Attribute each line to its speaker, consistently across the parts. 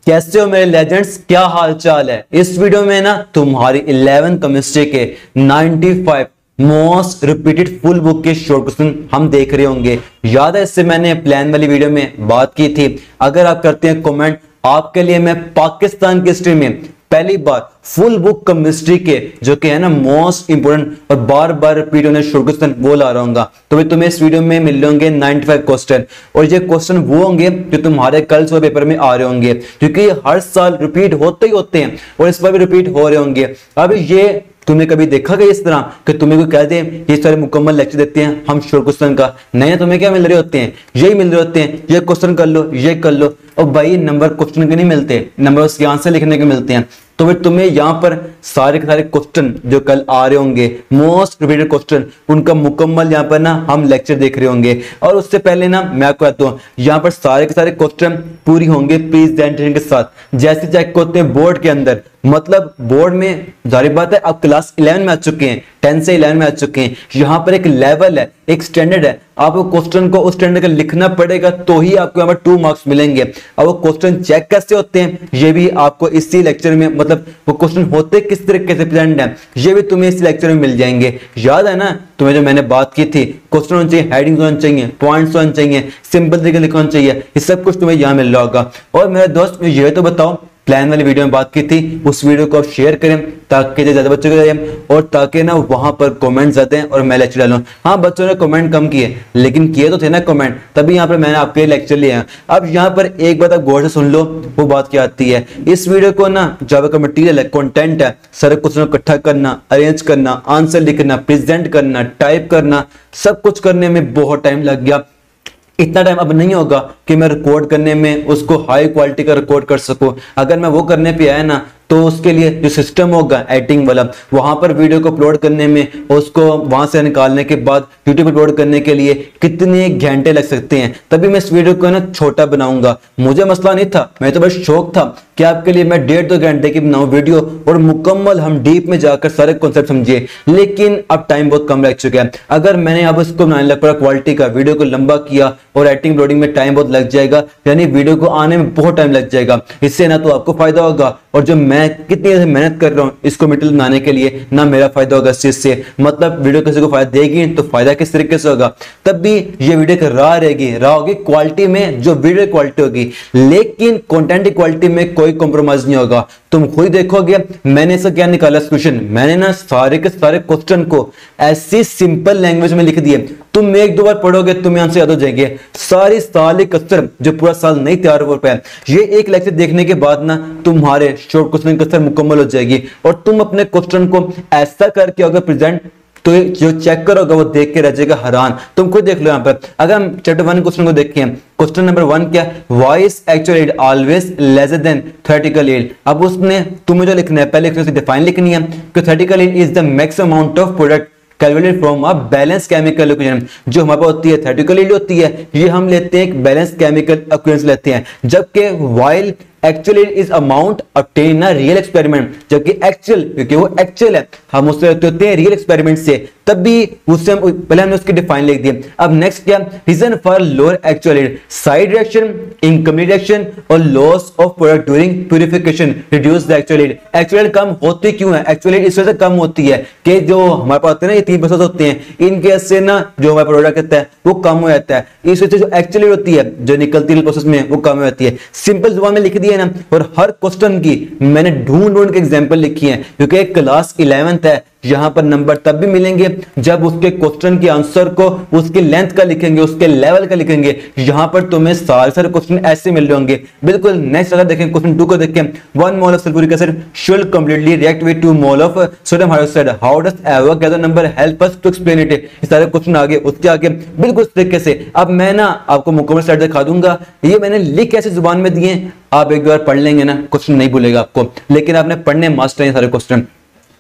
Speaker 1: कैसे हो मेरे लेजेंड्स, क्या हाल चाल है। इस वीडियो में ना तुम्हारी 11 केमिस्ट्री के 95 मोस्ट रिपीटेड फुल बुक के शॉर्ट क्वेश्चन हम देख रहे होंगे। याद है, इससे मैंने प्लान वाली वीडियो में बात की थी। अगर आप करते हैं कमेंट, आपके लिए मैं पाकिस्तान की हिस्ट्री में पहली बार फुल बुक केमिस्ट्री के जो कि है ना मोस्ट इंपोर्टेंट और बार बार रिपीट होने शॉर्ट क्वेश्चन वो ला रहा हूँ। तो भाई तुम्हें इस वीडियो में मिल होंगे 95 क्वेश्चन, और ये क्वेश्चन वो होंगे जो तुम्हारे कल से पेपर में आ रहे होंगे, क्योंकि हर साल रिपीट होते ही होते हैं और इस बार भी रिपीट हो रहे होंगे। अब ये तुमने कभी देखा गया इस तरह कि तुम्हें कोई कह दे ये सारे मुकम्मल लेक्चर देते हैं हम शॉर्ट क्वेश्चन का? नहीं, तुम्हें क्या मिल रहे होते हैं? यही मिल रहे होते हैं, ये क्वेश्चन कर लो, ये कर लो। और भाई नंबर क्वेश्चन के नहीं मिलते, नंबर उसके आंसर लिखने के मिलते हैं। तो फिर तुम्हें यहाँ पर सारे के सारे क्वेश्चन जो कल आ रहे होंगे मोस्ट रिपीटेड क्वेश्चन, उनका मुकम्मल यहाँ पर ना हम लेक्चर देख रहे होंगे। और उससे पहले ना मैं आपको कहता हूँ, यहाँ पर सारे के सारे क्वेश्चन पूरी होंगे प्रेजेंटेशन के साथ, जैसे चेक होते हैं बोर्ड के अंदर। मतलब बोर्ड में जारी बात है, आप क्लास 11 में आ चुके हैं, 10 से 11 में आ चुके हैं। यहाँ पर एक लेवल है, एक स्टैंडर्ड है, आपको क्वेश्चन को उस स्टैंडर्ड का लिखना पड़ेगा तो ही आपको यहाँ पर 2 मार्क्स मिलेंगे। अब वो क्वेश्चन चेक कैसे होते हैं ये भी आपको इसी लेक्चर में, मतलब वो क्वेश्चन होते किस तरीके से प्रेजेंट है ये भी तुम्हें इस लेक्चर में मिल जाएंगे। याद है ना तुम्हें जो मैंने बात की थी, क्वेश्चन होना चाहिए, हेडिंग होना चाहिए, पॉइंट्स होना चाहिए, सिंपल तरीके से लिखना चाहिए, ये सब कुछ तुम्हें यहाँ मिल रहा होगा। और मेरे दोस्त ये तो बताओ, प्लान वाली वीडियो में बात की थी, उस वीडियो को आप शेयर करें ताकि ज्यादा बच्चों को जाए और ताकि ना वहां पर कमेंट्स आते हैं और मैं लेक्चर डालूं। हाँ, बच्चों ने कमेंट कम किए लेकिन किए तो थे ना कमेंट, तभी यहाँ पर मैंने आपके लेक्चर लिए हैं। अब यहाँ पर एक बात आप गौर से सुन लो, वो बात क्या आती है। इस वीडियो को ना जो का मटीरियल है, कंटेंट है, सारे क्वेश्चन को इकट्ठा करना, अरेंज करना, आंसर लिखना, प्रेजेंट करना, टाइप करना, सब कुछ करने में बहुत टाइम लग गया। इतना टाइम अब नहीं होगा कि मैं रिकॉर्ड करने में उसको हाई क्वालिटी का रिकॉर्ड कर सकूं। अगर मैं वो करने पे आया ना तो उसके लिए जो सिस्टम होगा एडिटिंग वाला, वहां पर वीडियो को अपलोड करने में, उसको वहां से निकालने के बाद यूट्यूब अपलोड करने के लिए कितने घंटे लग सकते हैं। तभी मैं इस वीडियो को ना छोटा बनाऊंगा। मुझे मसला नहीं था, मैं तो बस शौक था कि आपके लिए मैं 1.5-2 घंटे की बनाऊं वीडियो और मुकम्मल हम डीप में जाकर सारे कॉन्सेप्ट समझिए। लेकिन अब टाइम बहुत कम लग चुका है। अगर मैंने अब इसको बनाने लग पड़ा क्वालिटी का, वीडियो को लंबा किया और एडिटिंग अपलोडिंग में टाइम बहुत लग जाएगा, यानी वीडियो को आने में बहुत टाइम लग जाएगा। इससे ना तो आपको फायदा होगा और जो मैं कितनी मेहनत कर रहा हूँ इसको मटेरियल बनाने के लिए, ना मेरा फायदा होगा इस चीज से। मतलब वीडियो किसी को फायदा देगी तो फायदा किस तरीके से होगा, तब भी ये वीडियो की राह होगी क्वालिटी में, जो वीडियो क्वालिटी होगी, लेकिन कंटेंट की क्वालिटी में कोई कॉम्प्रोमाइज नहीं होगा। तुम खुद देखोगे मैंने इसका क्या निकाला सोल्यूशन। मैंने ना सारे के सारे क्वेश्चन को ऐसी सिंपल लैंग्वेज में लिख दिए, तुम 1-2 बार पढ़ोगे तुम्हें आंसर याद हो जाएंगे। सारी साल कसर जो पूरा साल नहीं तैयार हो पाया, ये एक लेक्चर देखने के बाद ना तुम्हारे शॉर्ट क्वेश्चन कसर मुकम्मल हो जाएगी और तुम अपने क्वेश्चन को ऐसा करके अगर प्रेजेंट, तो जो चेक करोगे वो देख के रह जाएगा हैरान। तुम खुद देख लो यहाँ पर। अगर हम चैप्टर 1 क्वेश्चन को देखें, क्वेश्चन नंबर 1 क्या, why is actual yield always lesser than theoretical yield. अब उसने तुम्हें जो लिखना है, पहले उसकी डिफाइन लिखनी है कि theoretical yield is the maximum amount of product calculated from a balance chemical equation. जो हमारे पास होती है थ्योरेटिकल यील्ड होती है, ये हम लेते हैं एक बैलेंस केमिकल इक्वेशन लेते हैं, जबकि while actually is amount obtain in real experiment, जबकि एक्चुअल, क्योंकि वो एक्चुअल है, हम उससे लेते होते हैं रियल एक्सपेरिमेंट से, तब भी उससे पहले हमने उसकी डिफाइन लिख दी। अब नेक्स्ट क्या, reason for lower actual yield, side reaction, incomplete reaction और loss of product during purification reduce the actual yield. Actual yield कम होती क्यों है? एक्चुअल यील्ड इस वजह से कम होती है कि जो हमारे पास होते हैं ना, ये 3 प्रोसेस होते हैं, इनके से ना जो हमारा प्रोडक्ट होता है वो कम हो जाता है। इस वजह से जो एक्चुअल यील्ड होती है, जो निकलती है प्रोसेस में, वो कम हो जाती है। सिंपल जुबान में लिख दिया ना, और हर क्वेश्चन की मैंने ढूंढ के एग्जांपल लिखी है, क्योंकि क्लास 11th है। यहां पर नंबर तब भी मिलेंगे जब उसके क्वेश्चन के आंसर को उसके लेंथ का लिखेंगे, उसके लेवल का लिखेंगे। यहां पर तुम्हें सारे क्वेश्चन ऐसे मिल रहे होंगे बिल्कुल। नेक्स्ट अगर देखें क्वेश्चन 2 को देखें, 1 mole of sulphuric acid should completely react with 2 mole of sodium hydroxide, how does Avogadro number help us to explain it. ये सारे क्वेश्चन आगे, उसके आगे बिल्कुल इस तरीके से। अब मैं ना आपको मुकम्मल स्लाइड दिखा दूंगा, ये मैंने लिख ऐसे जुबान में दिए, आप एक बार पढ़ लेंगे ना क्वेश्चन नहीं भूलेगा आपको, लेकिन आपने पढ़ने मास्टर है सारे क्वेश्चन।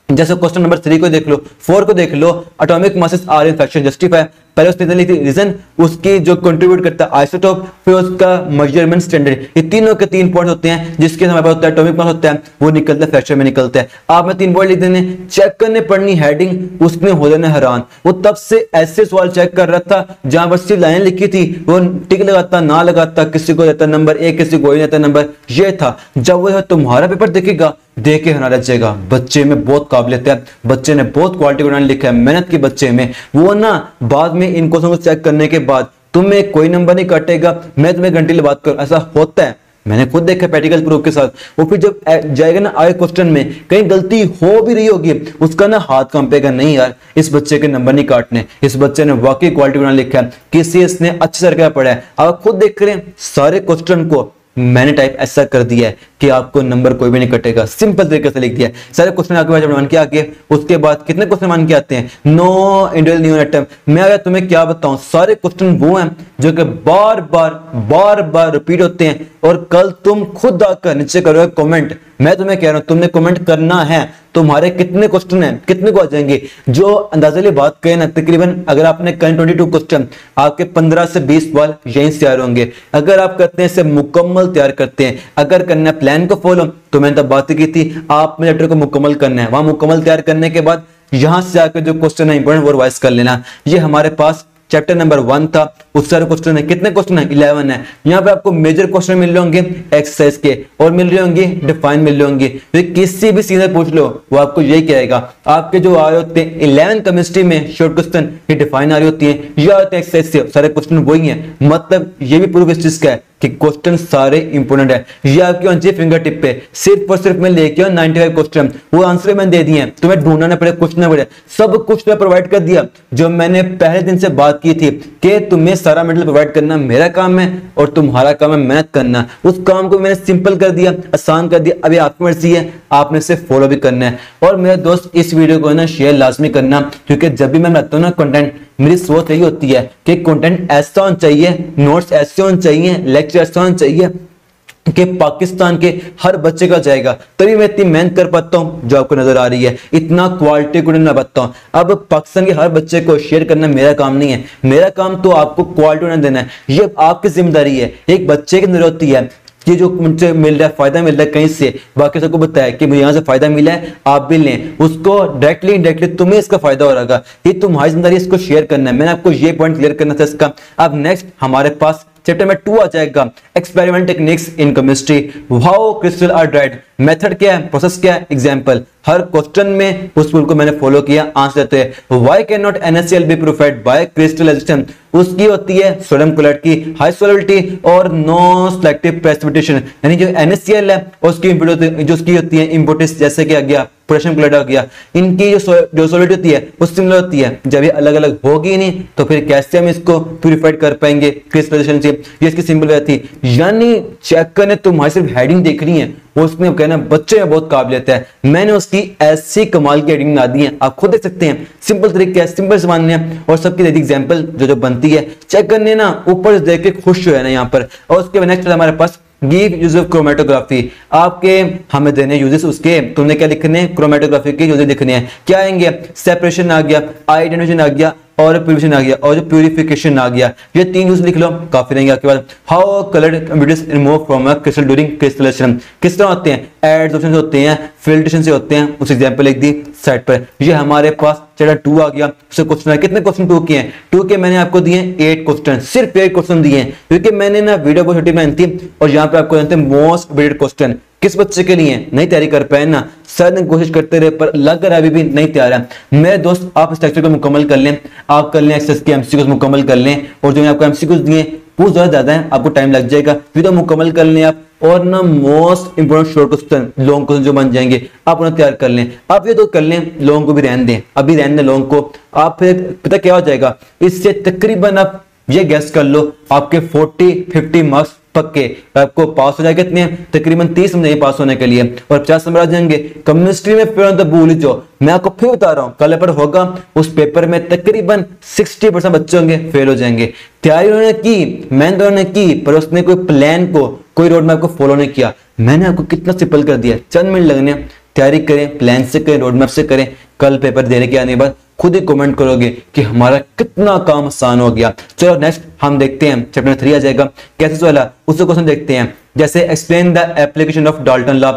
Speaker 1: जैसे क्वेश्चन नंबर 3 को देख लो, 4 को देख लो, atomic masses are in fraction justify, पहले उसने लिखी रीजन, उसकी जो कंट्रीब्यूट करता है आइसोटोप, फिर उसका मेजरमेंट स्टैंडर्ड। ये तीनों के 3 पॉइंट होते हैं जिसके हमारे पास होता है एटॉमिक मास होता है, वो निकलता है फ्रैक्चर में निकलता है। आपने 3 पॉइंट लिख देने, चेक करने पड़नी हेडिंग, उसने हो जाना हैरान। वो तब से ऐसे सवाल चेक कर रहा था जहां पर सिर्फ लाइन लिखी थी वो टिक लगाता ना लगाता, किसी को देता नंबर 1 किसी को देता नंबर, ये था। जब वो तुम्हारा पेपर देखेगा देख के हरा जाएगा, बच्चे में बहुत काबिलियत है, बच्चे ने बहुत क्वालिटी बनाने लिखा है, मेहनत की बच्चे में। वो ना बाद में इन क्वेश्चन को चेक करने के बाद तुम्हें कोई नंबर नहीं काटेगा, मैं तुम्हें घंटे बात करूं, ऐसा होता है, मैंने खुद देखा प्रैक्टिकल प्रूफ के साथ। वो फिर जब जाएगा ना आगे क्वेश्चन में कहीं गलती हो भी रही होगी, उसका ना हाथ कंपेगा, नहीं यार इस बच्चे के नंबर नहीं काटने, इस बच्चे ने वाकई क्वालिटी बना लिखा है, किसी इसने अच्छे से पढ़ा है। आप खुद देख रहे हैं सारे क्वेश्चन को मैंने टाइप ऐसा कर दिया है कि आपको नंबर कोई भी नहीं कटेगा, सिंपल तरीके से लिख दिया है। सारे क्वेश्चन आपके पास मान के आके उसके बाद कितने क्वेश्चन मान के आते हैं, नो इंडिविजुअल न्यू एटम। मैं अगर तुम्हें क्या बताऊं, सारे क्वेश्चन वो हैं जो कि बार बार रिपीट होते हैं। और कल तुम खुद आकर नीचे करोगे कमेंट, मैं तुम्हें कह रहा हूं तुमने कमेंट करना है, तुम्हारे कितने क्वेश्चन हैं, कितने को आ जाएंगे। जो अंदाजा लिए बात करें ना, तकरीबन अगर आपने कल 22 क्वेश्चन, आपके 15 से 20 सवाल यहीं से तैयार होंगे। अगर आप करते हैं इसे मुकम्मल तैयार करते हैं, अगर करना है प्लान को फॉलो, तो मैंने तब बात की थी आपने चैप्टर को मुकम्मल करना है, वहां मुकम्मल तैयार करने के बाद यहां से आकर जो क्वेश्चन है इंपॉर्टेंट वो रिवाइज कर लेना। ये हमारे पास चैप्टर नंबर 1 था, उस सारे क्वेश्चन है, कितने क्वेश्चन है 11 है। यहाँ पे आपको मेजर क्वेश्चन मिल रहे होंगे एक्सरसाइज के, और मिल रहे होंगे डिफाइन मिल रहे होंगे। तो किसी भी सीनियर पूछ लो वो आपको यही कहेगा, आपके जो आ रहे होते हैं 11 केमिस्ट्री में शॉर्ट क्वेश्चन, ये डिफाइन आ रही होती है, ये आते हैं एक्सरसाइज से, सारे क्वेश्चन वही है। मतलब ये भी प्रूफ इस चीज का है कि क्वेश्चन सारे इंपोर्टेंट है। ये आपके अंचे फिंगर टिप पे सिर्फ और सिर्फ मैं लेके 95 क्वेश्चन, वो आंसर मैंने दे दिए हैं, तुम्हें ढूंढना ना पड़े, कुछ ना पड़े, सब कुछ मैं प्रोवाइड कर दिया। जो मैंने पहले दिन से बात की थी कि तुम्हें सारा मेटेरियल प्रोवाइड करना मेरा काम है और तुम्हारा काम है मेहनत करना, उस काम को मैंने सिंपल कर दिया, आसान कर दिया। अभी आपकी मर्जी है, आपने से फॉलो भी करना है। और मेरे दोस्त इस वीडियो को ना शेयर लाजमी करना, क्योंकि जब भी मैं बनाता हूँ ना कंटेंट, मेरी सोच यही होती है कि कंटेंट ऐसा होना चाहिए, नोट्स ऐसे होने चाहिए, लेक्चर ऐसा होना चाहिए कि पाकिस्तान के हर बच्चे का जाएगा, तभी मैं इतनी मेहनत कर पाता हूं जो आपको नजर आ रही है, इतना क्वालिटी को नहीं पाता हूं। अब पाकिस्तान के हर बच्चे को शेयर करना मेरा काम नहीं है, मेरा काम तो आपको क्वालिटी देना है, ये आपकी जिम्मेदारी है। एक बच्चे की जरूरत होती है कि जो मुझे मिल रहा है, फायदा मिल रहा है कहीं से, बाकी सबको बताया कि मुझे यहाँ से फायदा मिला है, आप भी लें, उसको डायरेक्टली इनडायरेक्टली तुम्हें इसका फायदा हो रहा है, ये तुम्हारी जिम्मेदारी, इसको शेयर करना है। मैंने आपको ये पॉइंट क्लियर करना था इसका। अब नेक्स्ट हमारे पास चैप्टर में 2 आ जाएगा, experiment techniques in chemistry, how crystal are dried. Method क्या है, प्रोसेस क्या है, एग्जांपल। हर क्वेश्चन में उस रूल को मैंने फॉलो किया, आंसर देते हैं। Why can not NaCl be purified by crystallization, उसकी होती है सोडियम क्लोराइड की हाई सॉल्युबिलिटी और नो सिलेक्टिव प्रेसिपिटेशन, यानी जो NaCl है उसकी इम्प्योरिटी जो उसकी होती है इम्प्योरिटीज, जैसे कि आ गया पोटेशियम क्लोराइड आ गया, इनकी जो सॉल्युबिलिटी होती है वो सिमिलर होती है। जब ये अलग अलग होगी नहीं तो फिर कैसे हम इसको प्यूरिफाइड कर पाएंगे क्रिस्टलाइजेशन से, ये इसकी सिंपल थी। यानी चेक करने तुम्हारी सिर्फ हेडिंग देखनी है, उसमें कहना बच्चे में बहुत काबिलियत है, मैंने उसकी ऐसी कमाल की हेडिंग बना दी है, आप खुद देख सकते हैं। सिंपल तरीके है, सिंपल समान है, और सबकी एग्जांपल जो बनती है चेक करने ना, ऊपर देख के खुश हो है ना यहाँ पर। और उसके बाद नेक्स्ट हमारे पास गिव यूज ऑफ क्रोमेटोग्राफी, आपके हमें देने यूजेस उसके, तुमने क्या लिखने, क्रोमेटोग्राफी के यूजेस लिखने हैं। क्या आएंगे, सेपरेशन आ गया, आइडेंटिफिकेशन आ गया, और प्यूरिफिकेशन आ गया, और जो प्यूरिफिकेशन आ गया, ये 3 यूज लिख लो, काफी रहेंगे। आपके बाद how coloured impurities remove from a crystal during crystallisation, किस तरह होते हैं, एडसॉर्प्शन से होते हैं, फिल्ट्रेशन से होते हैं, उस एग्जांपल लिख दी साइड पर। ये हमारे पास चैप्टर 2 आ गया। उससे क्वेश्चन है, कितने क्वेश्चन 2 के हैं, 2 के मैंने आपको दिए 8 क्वेश्चन, सिर्फ 8 क्वेश्चन दिए हैं, क्योंकि मैंने ना वीडियो को छोटी बनाई थी, और यहाँ पे आपको जानते हैं मोस्ट वेटेड क्वेश्चन किस बच्चे के लिए नहीं तैयारी कर पाए ना, शायद कोशिश करते रहे पर लग रहा है अभी भी नहीं तैयार है। मेरे दोस्त आप इस लेक्चर को मुकम्मल कर लें, आप कर लें एक्सेस के एमसीक्यूज मुकम्मल कर लें, और जो मैंने आपको एमसीक्यूज दिए वो ज्यादा है, आपको टाइम लग जाएगा, फिर तो मुकम्मल कर लें आप। और ना most important short question, long question जो बन जाएंगे आप उन्हें तैयार कर लें। आप ये तो कर लें, लॉन्ग को भी रहने दें, अभी रहने दें लॉन्ग को। आप फिर पता क्या हो जाएगा, इससे तकरीबन आप ये गैस कर लो आपके 40-50 मार्क्स पक्के, आपको पास हो जाएगा कितने, तकरीबन 30 नंबर पास होने के लिए, और 50 नंबर आ जाएंगे। केमिस्ट्री में फिर तो भूल ही जाओ, मैं आपको फिर बता रहा हूं, कल पेपर होगा, उस पेपर में तकरीबन 60% बच्चे होंगे फेल हो जाएंगे। तैयारी उन्होंने की, मेहनत उन्होंने की, पर उसने कोई प्लान को, कोई रोड मैप को फॉलो नहीं किया। मैंने आपको कितना सिंपल कर दिया, चंद मिनट लगने, तैयारी करें, प्लान से करें, रोड मैप से करें, कल पेपर देने के आने के बाद खुद ही कमेंट करोगे कि हमारा कितना काम आसान हो गया। चलो नेक्स्ट हम देखते हैं, चैप्टर 3 आ जाएगा, कैसे सवाल उसको क्वेश्चन देखते हैं। जैसे explain the application of Dalton law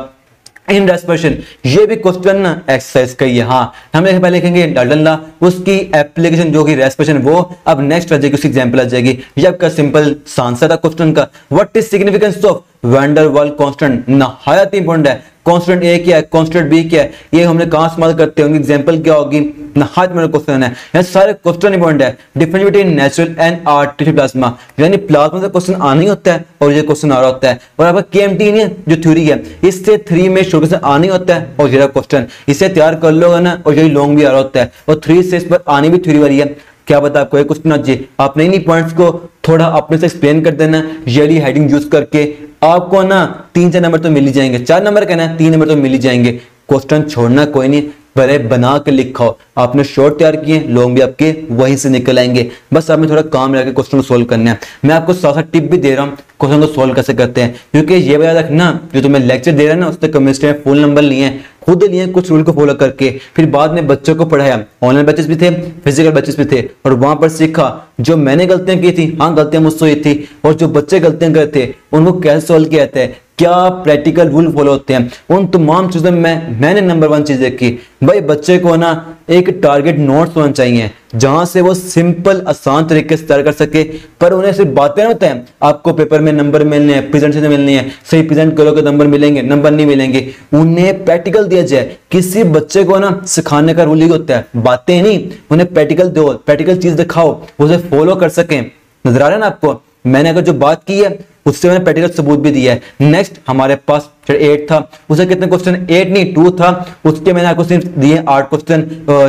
Speaker 1: in respiration, ये भी क्वेश्चन ना एक्सरसाइज का ही है। हाँ, हम पहले लिखेंगे डाल्टन लॉ, उसकी एप्लीकेशन जो कि रेस्पिरेशन, वो अब नेक्स्ट आ जाएगी, उसकी एग्जांपल आ जाएगी। ये आपका सिंपल आंसर था क्वेश्चन का। What is significance of van der Waals constant, नहायत इंपॉर्टेंट है। कांस्टेंट ए क्या है, कांस्टेंट बी क्या है, ये हमने कहां इस्तेमाल करते होंगे, एग्जांपल क्या होगी, नहायत में क्वेश्चन है। ये सारे क्वेश्चन इंपॉर्टेंट है। Difference between natural and artificial plasma, यानी प्लाज्मा से क्वेश्चन आना ही होता है और ये क्वेश्चन आ रहा होता है। और आपका केएमटी नहीं जो थ्योरी है, इससे 3 में शॉर्ट क्वेश्चन आना ही होता है और ये क्वेश्चन इसे तैयार कर लोगे ना, और यही लॉन्ग भी आ रहा होता है, और 3 से इस पर आनी भी थ्योरी वाली है। क्या पता आपको एक क्वेश्चन आ जाए, आपने इन्हीं पॉइंट्स को थोड़ा अपने से एक्सप्लेन कर देना, ये हेडिंग यूज करके आपको ना 3-4 नंबर तो मिल ही जाएंगे, 4 नंबर कहना है, 3 नंबर तो मिल ही जाएंगे। क्वेश्चन छोड़ना कोई नहीं, बड़े बना के लिखो। आपने शॉर्ट तैयार किए, लॉन्ग भी आपके वहीं से निकल आएंगे। बस आपने थोड़ा काम लगा के क्वेश्चन को सोल्व करना है। मैं आपको साथ साथ टिप भी दे रहा हूँ क्वेश्चन को सोल्व कैसे करते हैं, क्योंकि ये याद रखना, जो तुम्हें लेक्चर दे रहा है ना, उससे केमिस्ट्री में फुल नंबर लिए, खुद लिए कुछ रूल को फॉलो करके, फिर बाद में बच्चों को पढ़ाया। ऑनलाइन बैचेस भी थे, फिजिकल बैचेस भी थे, और वहां पर सीखा जो मैंने गलतियां की थी, हाँ गलतियां मुझसे हुई थी, और जो बच्चे गलतियां करते उनको कैसे सोल्व किया जाता है, क्या प्रैक्टिकल रूल फॉलो होते हैं, उन तमाम चीजों में मैंने नंबर 1 चीज देखी, भाई बच्चे को ना एक टारगेट नोट्स होना चाहिए जहां से वो सिंपल आसान तरीके से तैयार कर सके। पर उन्हें सिर्फ बातें होते हैं, आपको पेपर में नंबर मिलने हैं, प्रेजेंटेशन मिलनी है, सही प्रेजेंट करोगे नंबर मिलेंगे, नंबर नहीं मिलेंगे। उन्हें प्रैक्टिकल दिया जाए। किसी बच्चे को ना सिखाने का रूल ही होता है, बातें नहीं, उन्हें प्रैक्टिकल दो, प्रैक्टिकल चीज दिखाओ, उसे फॉलो कर सकें। नजर आ रहा है ना आपको, मैंने अगर जो बात की है उससे मैंने प्रैक्टिकल सबूत भी दिया है। नेक्स्ट हमारे पास 8 था, उसे कितने क्वेश्चन, 8 नहीं 2 था, उसके मैंने आपको सिर्फ दिए 8 क्वेश्चन,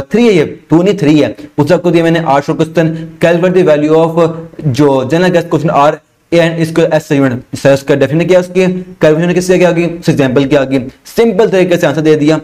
Speaker 1: 3 है ये, 2 नहीं 3 है, उससे आपको दिए मैंने 8 question. Calculate the value of जो general gas question R and इसको एस यूनिट उसका डेफिनेट किया, उसकी कैलकुलेशन किससे क्या होगी, एग्जांपल क्या होगी, सिंपल तरीके से आंसर दे दिया,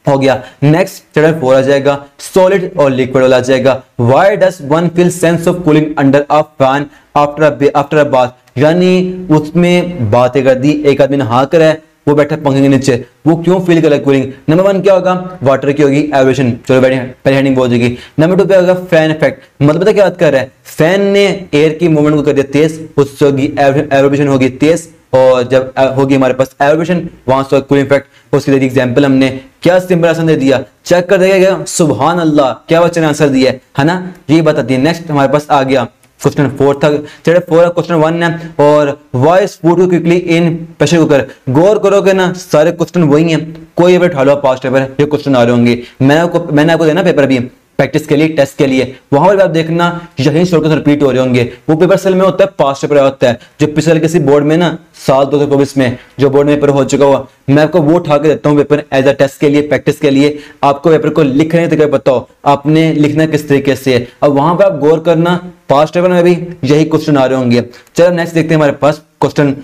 Speaker 1: हो गया। नेक्स्ट चैप्टर 4 आ जाएगा, सॉलिड और लिक्विड वाला आ जाएगा। Why does one feel sense of cooling under a fan after a bath, यानी उसमें बातें कर दी, एक आदमी नहा कर है, वो बैठा पंखे के नीचे, वो क्यों फील कर कूलिंग। नंबर 1 क्या होगा, वाटर की होगी एवरेशन, चलो पहले हेडिंग हो जाएगी। नंबर 2 पे होगा फैन इफेक्ट, मतलब पता क्या बात कर रहा है, फैन ने एयर की मूवमेंट को कर दिया तेज, उससे होगी एवरेशन होगी तेज, और जब होगी हमारे पास एवरेशन वहां से कूलिंग इफेक्ट। उसकी एग्जांपल हमने क्या सिंपल आंसर दे दिया, चेक कर देगा, सुभान अल्लाह क्या बच्चे ने आंसर दिया है ना, ये बता दिया। नेक्स्ट हमारे पास आ गया क्वेश्चन 4 था, चैप्टर 4 क्वेश्चन 1 है, और व्हाई फूड को क्विकली इन प्रेशर कुकर। गौर करोगे ना सारे क्वेश्चन वही हैं, कोई भी उठा लो पास्ट पेपर, ये क्वेश्चन आ रहे होंगे। मैंने आपको देना पेपर अभी प्रैक्टिस के लिए, टेस्ट के लिए, वहां पर आप देखना यही शॉर्ट क्वेश्चन रिपीट हो रहे होंगे। वो पेपर असल में होता है पास्ट पेपर होता है, जो पिछले किसी बोर्ड में ना साल 2024 में जो बोर्ड में पेपर हो चुका हुआ, मैं आपको वो उठा के देता हूँ पेपर एज अ टेस्ट के लिए, प्रैक्टिस के लिए। आपको पेपर को लिखने का पता हो, आपने लिखना किस तरीके से है, अब वहां पर आप गौर करना, पास्ट पेपर में भी यही क्वेश्चन आ रहे होंगे। चलो नेक्स्ट देखते हैं हमारे पास क्वेश्चन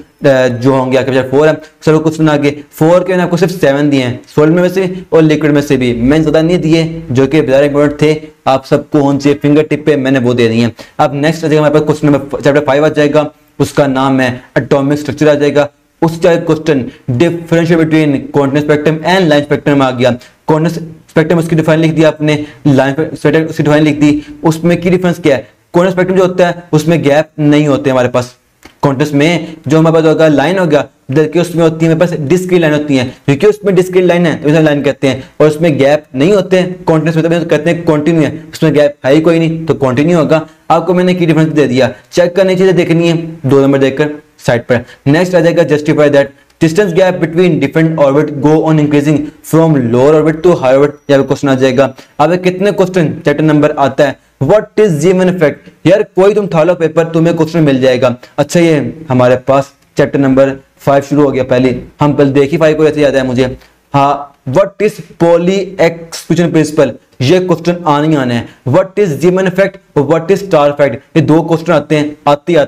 Speaker 1: जो होंगे आपके 4 है, चलो क्वेश्चन आगे 4 के मैंने आपको सिर्फ 7 दिए हैं, सॉलिड में से और लिक्विड में से भी, मैंने ज्यादा नहीं दिए जो कि बेहद इंपॉर्टेंट थे, आप सबको होने चाहिए फिंगर टिप पे, मैंने वो दे दिए हैं। अब नेक्स्ट आ जाएगा हमारे पास क्वेश्चन नंबर चैप्टर 5 आ जाएगा, उसका नाम है एटॉमिक स्ट्रक्चर आ जाएगा। उसका question differentiate between continuous spectrum and line spectrum आ गया। कॉन्टिन्यूस स्पेक्ट्रम उसकी डिफाइन लिख दिया आपने, लाइन स्पेक्ट्रम उसकी डिफाइन लिख दी। उसमें की डिफरेंस क्या है, कॉन्टिन्यूस स्पेक्ट्रम जो होता है उसमें गैप नहीं होते हमारे पास, कॉन्टिन्यूस में जो हमारे पास होगा लाइन होगा, देखिए उसमें होती है हमारे पास डिस्क्रीट लाइन होती है, क्योंकि उसमें डिस्क्रीट लाइन है तो लाइन कहते हैं, और उसमें गैप नहीं होते। कॉन्टिन्यूस में तो कहते हैं कंटिन्यू है, उसमें गैप है ही कोई नहीं तो कंटिन्यू होगा। आपको मैंने की डिफरेंस दे दिया, चेक करनी चीजें देखनी है, 2 नंबर देखकर साइड पर। नेक्स्ट आ जाएगा justify that distance gap between different orbit go on increasing from lower orbit to higher orbit, यह क्वेश्चन आ जाएगा। अब कितने क्वेश्चन चैप्टर नंबर आता है, व्हाट इज जीवन इफेक्ट, यार कोई तुम उठा लो पेपर, तुम्हें क्वेश्चन मिल जाएगा। अच्छा ये हमारे पास चैप्टर नंबर 5 शुरू हो गया, पहले हम पहले देखी 5 को, ऐसे याद है मुझे। हाँ, what is poly exclusion principle, ये क्वेश्चन आने हैं। व्हाट इज जीवन इफेक्ट और व्हाट इज स्टार इफेक्ट, ये 2 क्वेश्चन आते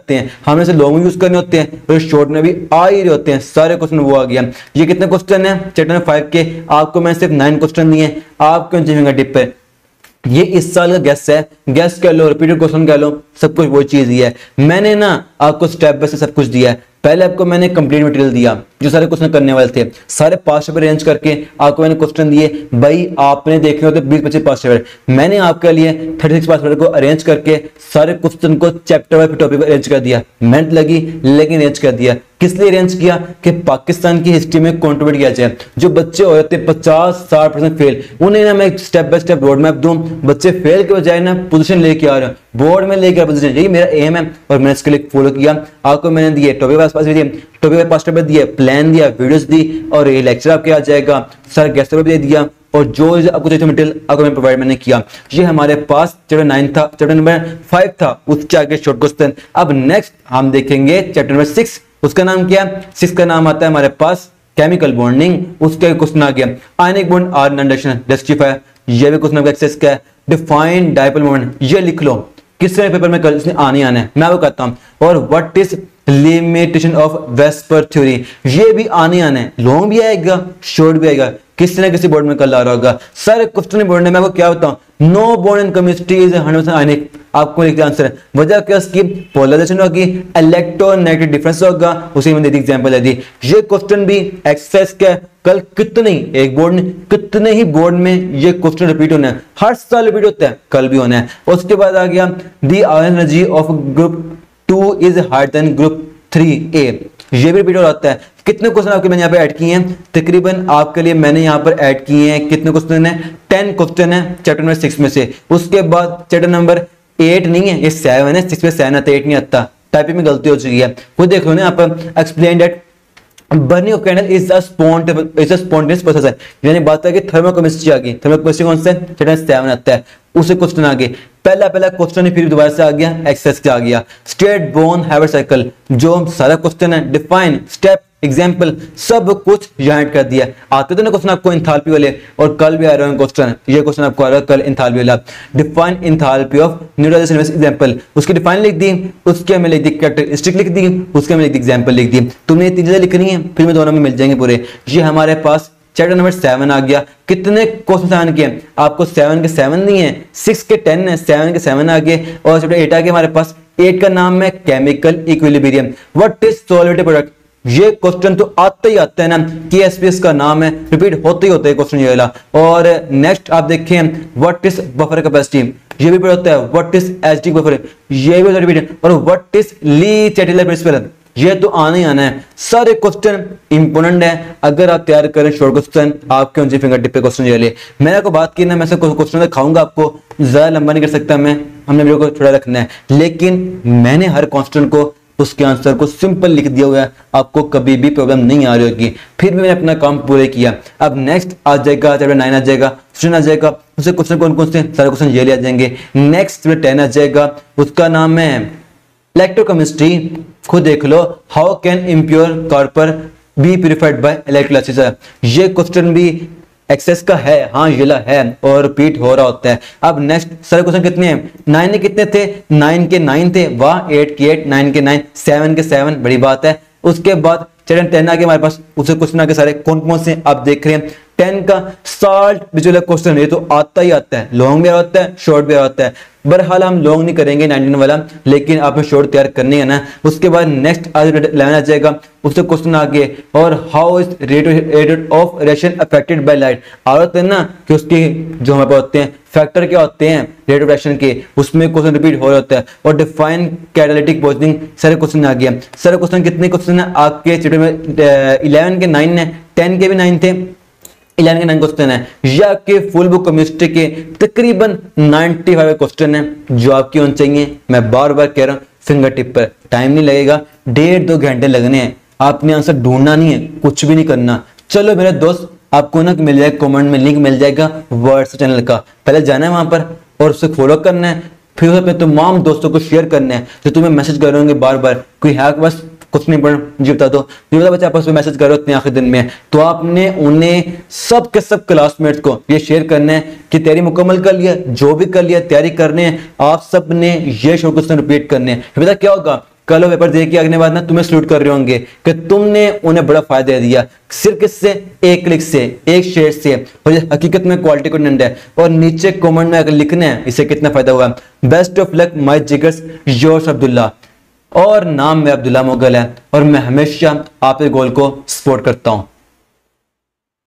Speaker 1: हैं, हमने से लॉन्ग यूज करने होते हैं और शॉर्ट में भी आ ही रहे होते हैं, सारे क्वेश्चन वो आ गया। ये कितने क्वेश्चन है चैप्टर नंबर 5 के, आपको मैं सिर्फ 9 क्वेश्चन दिए, आपको फिंगर टिप पे। ये इस साल का गेस्ट है, गेस्ट कह लो, रिपीटेड क्वेश्चन कह लो, सब कुछ वो चीज ही है। मैंने ना आपको स्टेप बाय स्टेप सब कुछ दिया है। पहले आपको मैंने कंप्लीट मटेरियल दिया, जो सारे क्वेश्चन करने वाले थे, सारे पास्ट पेपर अरेंज करके आपको मैंने क्वेश्चन दिए। भाई आपने देखे होते 20-25 पास्ट पेपर, मैंने आपके लिए 36 पास्ट पेपर को अरेंज करके सारे क्वेश्चन को चैप्टर वाइज टॉपिक अरेंज कर दिया। मेहनत लगी लेकिन अरेंज कर दिया। किस लिए अरेंज किया? कि पाकिस्तान की हिस्ट्री में कंट्रीब्यूट किया जाए। जो बच्चे हो जाते 50-60% फेल, उन्हें ना मैं step by step road map दूं, बच्चे फेल के बजाय ना पोजीशन लेके आ रहे हैं, बोर्ड में लेके आ पोजीशन, यही मेरा एम है और मैंने इसके लिए फॉलो किया। आपको मैंने दिए टॉपिक वाइज पास दिए, टॉपिक वाइज पास पेपर दिए, प्लान दिया, वीडियोस दी और ये लेक्चर आपके आ जाएगा, सर गेस्ट पेपर दे दिया और जो आपको चाहिए मटेरियल आपको मैं प्रोवाइड मैंने किया। ये हमारे पास चैप्टर 9 था, चैप्टर नंबर 5 था, उसके आगे शॉर्ट क्वेश्चन। अब नेक्स्ट हम देखेंगे चैप्टर नंबर 6, उसका नाम क्या है? 6 का नाम आता है हमारे पास केमिकल बॉन्डिंग। उसके क्वेश्चन आ गया ionic bond are non reduction justify, ये भी क्वेश्चन आपका एक्सेस का है। डिफाइन डाइपोल मोमेंट, ये लिख लो, किस तरह पेपर में कल इसने आने आना है, मैं आपको कहता हूं। और what is limitation of VSEPR theory, ये भी आने आना है, लॉन्ग भी आएगा शॉर्ट भी आएगा, किस तरह किसी बोर्ड में कल आ रहा होगा। सारे क्वेश्चन बोर्ड में मैं आपको क्या बताऊं, no bond in chemistry is 100% ionic, आपको लिखते आंसर है। वजह क्या इसकी? पोलराइजेशन होगी, इलेक्ट्रोनेगेटिव डिफरेंस होगा, उसी में दे दी एग्जांपल दे दी। ये क्वेश्चन भी एक्सरसाइज का कल कितने एक बोर्ड ने कितने ही बोर्ड में ये क्वेश्चन रिपीट होना है, हर साल रिपीट होता है, कल भी होना है। उसके बाद आ गया the energy of group 2 is higher than group 3A, ये भी रिपीट हो जाता है। कितने क्वेश्चन आपके मैंने यहाँ पे ऐड किए हैं? तकरीबन आपके लिए मैंने यहाँ पर ऐड किए हैं कितने क्वेश्चन है? 10 क्वेश्चन है चैप्टर नंबर 6 में से। उसके बाद चैप्टर नंबर 8 नहीं है, ये 7 है, 6 में 7 आता है, 8 नहीं आता, टाइपिंग में गलती हो चुकी है। वो देख लो ना यहाँ पर explain that burning of candle is a spontaneous process है, यानी बात है कि थर्मोकेमिस्ट्री आ गई। थर्मोकेमिस्ट्री कौन सा? चैप्टर 7 आता है, उसे क्वेश्चन आ गए। पहला क्वेश्चन फिर दोबारा से आ गया, एक्सेस का आ गया। स्ट्रेट बोन हैबिट साइकिल, जो सारा क्वेश्चन है, डिफाइन स्टेप एग्जाम्पल सब कुछ यहाँ कर दिया। आते तो ना क्वेश्चन आपको इंथाल्पी वाले, और कल भी आ रहा है क्वेश्चन, ये क्वेश्चन आपको आ रहा है कल इंथाल्पी वाला। Define enthalpy of neutralisation example, उसकी डिफाइन लिख दी, उसके हमें लिख दी कैरेक्टरिस्टिक लिख दी, उसके हमें लिख दी एग्जाम्पल लिख दी। तुमने ये 3 चीजें लिखनी है, फिर में दोनों में मिल जाएंगे पूरे। ये हमारे पास चैप्टर नंबर 7 आ गया। कितने क्वेश्चन 7 के? आपको 7 के 7 नहीं है, 6 के 10 है, 7 के 7 आ गए। और चैप्टर 8 आ गया हमारे पास। 8 का नाम है chemical equilibrium. What is solvative product, ये क्वेश्चन तो आता ही आता है ना, KSPS का नाम है, रिपीट होते ही होता है क्वेश्चन ये वाला। और नेक्स्ट आप देखें व्हाट इज बफर कैपेसिटी, ये भी रिपीट होता है। व्हाट इज एचडी बफर, ये भी रिपीट। और what is Le Chatelier principle, ये तो आना ही आना है। सारे क्वेश्चन इंपोर्टेंट है, अगर आप तैयार करें शॉर्ट क्वेश्चन आपके उनसे फिंगर टिप पे क्वेश्चन ये ले। मैंने आपको बात की ना, मैं से क्वेश्चन दिखाऊंगा आपको, ज्यादा लंबा नहीं कर सकता मैं, हमने वीडियो को थोड़ा रखना है, लेकिन मैंने हर क्वेश्चन को उसके आंसर को सिंपल लिख दिया हुआ है, आपको कभी भी प्रॉब्लम नहीं आ रही होगी। फिर भी मैंने अपना काम पूरे किया। अब नेक्स्ट आ जाएगा चैप्टर 9 आ जाएगा, क्वेश्चन आ जाएगा, उससे क्वेश्चन कौन कौन से? सारे क्वेश्चन ये ले आ जाएंगे। नेक्स्ट चैप्टर 10 आ जाएगा, उसका नाम है इलेक्ट्रोकेमिस्ट्री। खुद देख लो, how can impure copper be purified by electrolysis, ये क्वेश्चन भी एक्सेस का है, हाँ ये है और रिपीट हो रहा होता है। अब नेक्स्ट सारे क्वेश्चन कितने हैं? 9 के कितने थे? 9 के 9 थे, वाह। 8 के 8, 9 के 9, 7 के 7, बड़ी बात है। उसके बाद चैप्टर 10 आ गया हमारे पास, उसे क्वेश्चन आ गए सारे कौन कौन से आप देख रहे हैं। 10 का सॉल्ट विजुअल क्वेश्चन, ये तो आता ही आता है, लॉन्ग भी आता है शॉर्ट भी आता है। बहरहाल हम लॉन्ग नहीं करेंगे 19 वाला, लेकिन आपने शॉर्ट तैयार करनी है ना। उसके बाद नेक्स्ट 11 आ जाएगा, उससे क्वेश्चन आ गए। और how is rate of radiation affected by light, आदत है ना कि उसकी जो हमारे पास होते हैं फैक्टर क्या होते हैं रेट ऑफ रेडिएशन के, उसमें क्वेश्चन रिपीट हो रहा होता है। और डिफाइन कैटालिटिक पॉइजनिंग, सारे क्वेश्चन आ गया। सारे क्वेश्चन कितने क्वेश्चन है आपके चैप्टर में? 11 के 9 है, 10 के भी 9 थे, 11 के 9 क्वेश्चन है। या आपके फुल बुक केमिस्ट्री के तकरीबन 95 क्वेश्चन है जो आपके होने चाहिए। मैं बार बार कह रहा हूँ, फिंगर टिप पर टाइम नहीं लगेगा, 1.5-2 घंटे लगने हैं। आपने आंसर ढूंढना नहीं है, कुछ भी नहीं करना। चलो मेरे दोस्त, आपको ना मिल जाएगा कमेंट में लिंक मिल जाएगा व्हाट्सएप चैनल का, पहले जाना है वहां पर और उसे फॉलो करना है, फिर उसे अपने तमाम दोस्तों को शेयर करना है जो तुम्हें मैसेज कर रहे होंगे बार बार, कोई है बस कुछ नहीं पढ़ जी बता दो, ये बता बच्चे आपस में मैसेज कर रहे हो इतने आखिरी दिन में, तो आपने उन्हें सब के सब क्लासमेट्स को ये शेयर करना है कि तैयारी मुकम्मल कर लिया, जो भी कर लिया तैयारी करने हैं आप सब ने ये शो क्वेश्चन रिपीट करने हैं। पता क्या होगा, कल पेपर दे के आने बाद ना तुम्हें सल्यूट कर रहे होंगे कि तुमने उन्हें बड़ा फायदा दिया, सिर्फ किससे? एक क्लिक से, एक शेयर से। और ये हकीकत में क्वालिटी कंटेंट है। और नीचे कमेंट में अगर लिखना है इसे कितना फायदा हुआ। बेस्ट ऑफ लक माय जिगर्स, योर्स अब्दुल्ला। और नाम मेरा अब्दुल्ला मुगल है और मैं हमेशा आपके गोल को सपोर्ट करता हूं।